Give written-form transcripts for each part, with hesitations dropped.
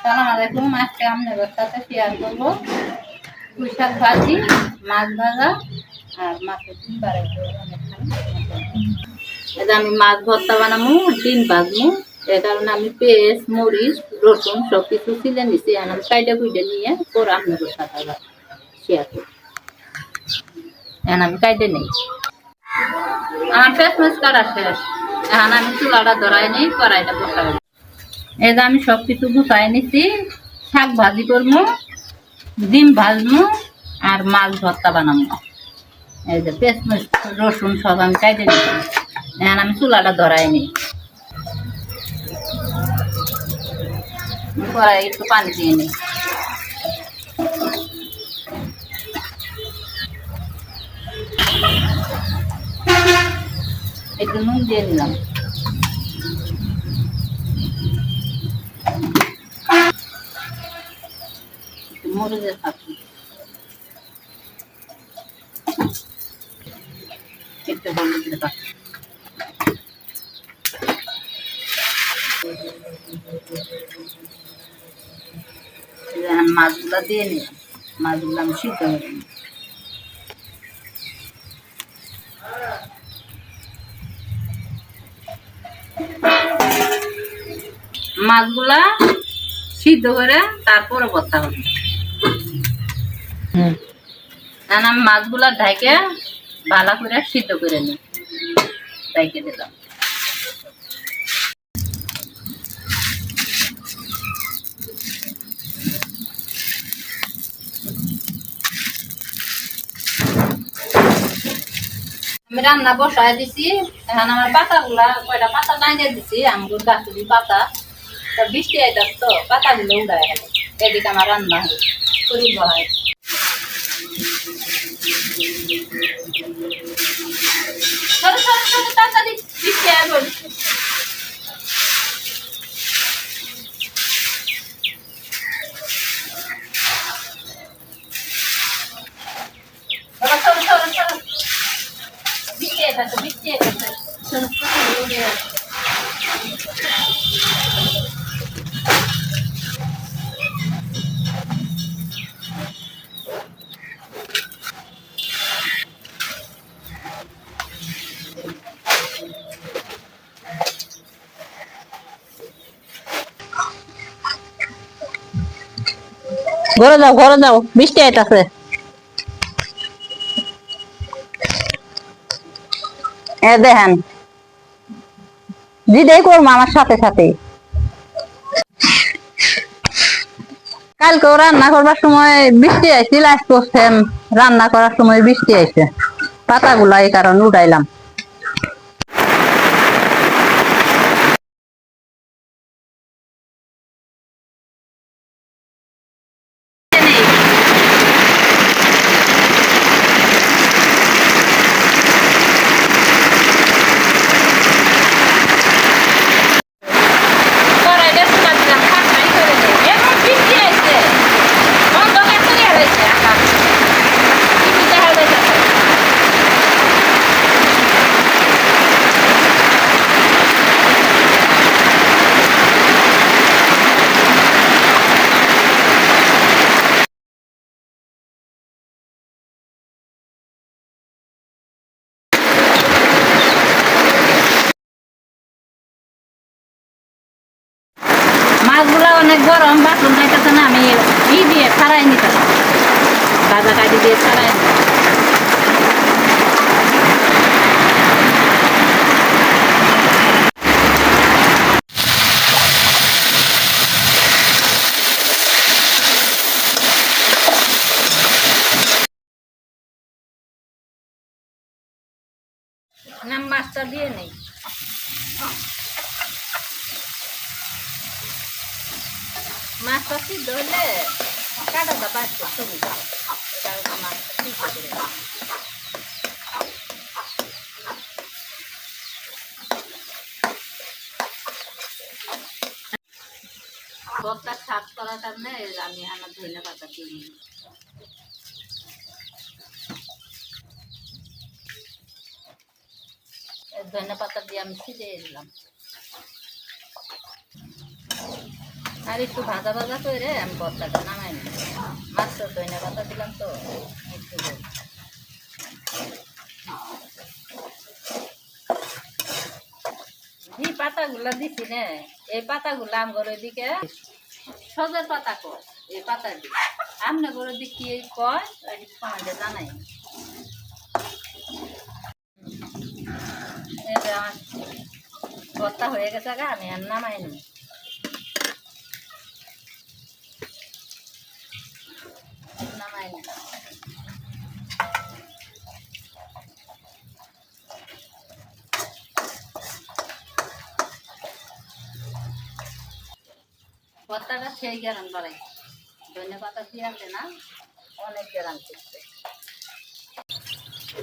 সালাম আলাইকুম। আজকে আপনাদের সাথে শেয়ার করবো পুঁই শাক ভাজি, মাছ ভাজা আর মাছের ডিম বাড়াইতে। এটা আমি মাছ ভর্তা বানাবো, ডিম ভাজবো। এ কারণে আমি পেঁয়াজ, মরিচ, রসুন সব কিছু ছিলে নিচ্ছি। আমি সাইডে কুইডে নিয়ে পরে আপনাদের সাথে শেয়ার করবো। এখন আমি কাইটে নেই। আমার পেঁয়াজ কাটা শেষ। এখন আমি চুলাটা ধরাই নিই, কড়াইটা বসাই। এই যে আমি সব কিছু গুছাই নিছি। শাক ভাজি করবো, ডিম ভাজবো আর মাছ ভর্তা বানাবো। এই যে পেঁয়াজ, রসুন সব আমি কাইটে নিচ্ছি। এখন আমি চুলাটা ধরাই নিই। কড়াই একটু পানি দিয়ে নিই। একটু নুন দিয়ে দিলাম। একটু মরিচের ফাঁকি, একটু হলুদের ফাঁকি। মাছগুলা দিয়ে নিলাম। মাছগুলো আমি সিদ্ধ করে নিই। মাছগুলা সিদ্ধ করে তারপরে ভর্তা হবে। আমি মাছগুলা ঢাইকে ভালো করে সিদ্ধ করে নিই। ঢাইকে দিলাম। আমি রান্না বসাই দিছি। এখন আমার পাতাগুলা কয়টা পাতা নাইয়ে দিছি, আমগুলো গাছুরি পাতা। তা বৃষ্টি আইতাস তো পাতাগুলো উড়ায় গেল। এদিকে আমার রান্না করি বহাই। তাড়াতাড়ি বৃষ্টি আয় বলছি। বৃষ্টি আইতাছে, বৃষ্টি আইতাছে। ঘরে যাও, বৃষ্টি আইতাছে। দেখেন দিদাই করবো আমার সাথে সাথে। কালকেও রান্না করবার সময় বৃষ্টি আইছে, লাইট করছেন। রান্না করার সময় বৃষ্টি আইছে, পাতাগুলা এই কারণে উঠাইলাম। মাছগুলা অনেক গরম, বাসন খাইতেছে না। আমি দিয়ে ছাড়াই নিতে ভাজা কাটি দিয়ে ছাড়াই নিতে। মাছটা দিয়ে নেই। মাছটা সিদ্ধ হলে কাটাটা বাঁচতে সুবিধা। মাছটা সিদ্ধ করে ভর্তার স্বাদ করার কারণে আমি আমার ধনে পাতা দিয়ে নিই। ধনে পাতা দিয়ে আমি সিজিয়ে দিলাম। আর একটু ভাজা ভাজা করে আমি ভর্তাটা নামাই নিই। মাত্র ধনিয়া পাতা দিলাম তো একটু যে পাতাগুলো দিছি না, এই পাতাগুলো আমগর ওইদিকে সজের পাতা কয়, এই পাতা দিয়ে আমনগর ওইদিকে কি কয় কমান্ডে জানাই। ভর্তা হয়ে গেছে গা, আমি আর নামাই নি। নামাই নি ভর্তাটা সেই গ্যারান বাড়াই, ধনে পাতা দিয়ে আনলে না অনেক গ্যারান করছে।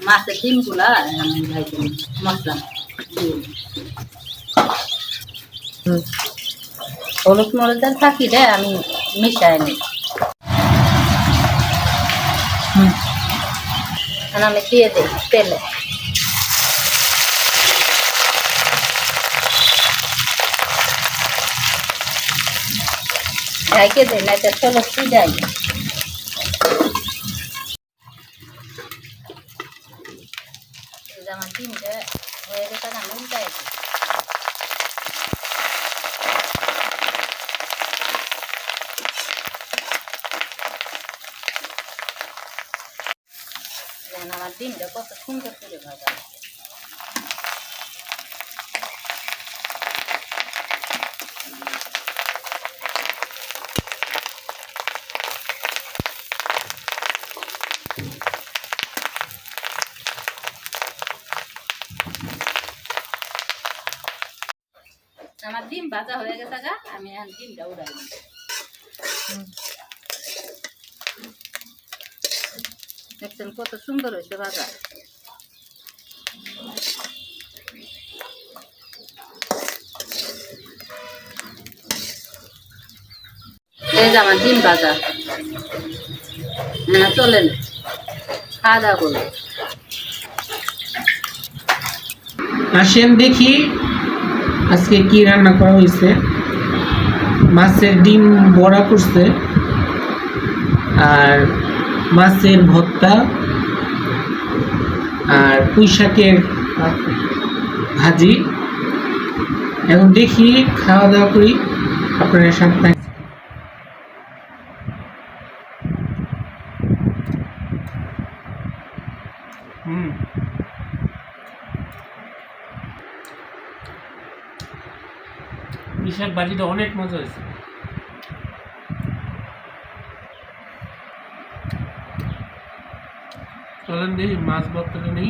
মাছের ডিমগুলা আমি ভাইতে মশলা দিয়ে হলুদ মরিচের থাকি রে আমি মিশাই নিই। আমি দিয়ে দিই তেলে, ঢাইকে দিই না এটা চলো যাই। আমার ডিমটা হয়ে গেছে আমি উল্টাই দিই। আমার ডিমটা কত সুন্দর করে ভাজা। আমার ডিম ভাজা হয়ে গেছে গা, আমি এখন ডিমটা উড়াই দিই। দেখছেন কত সুন্দর হয়েছে ভাজা। এই যে আমার ডিম ভাজা চলেন খাওয়া দাওয়া করবো। আসেন দেখি আজকে কি রান্না করা হয়েছে। মাছের ডিম বড়া করছে, আর মাছের ভর্তা, আর পুঁই শাকের ভাজি। এখন দেখি খাওয়া দাওয়া করি, আপনারা সাথে শাক ভাজিটা অনেক মজা হয়েছে। চলেন দেখি মাছ ভর্তাটা নেই।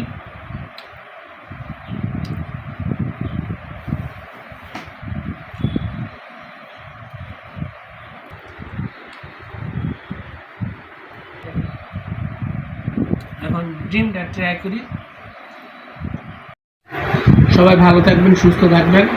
এখন ডিমটা ট্রাই করি। সবাই ভালো থাকবেন, সুস্থ থাকবেন।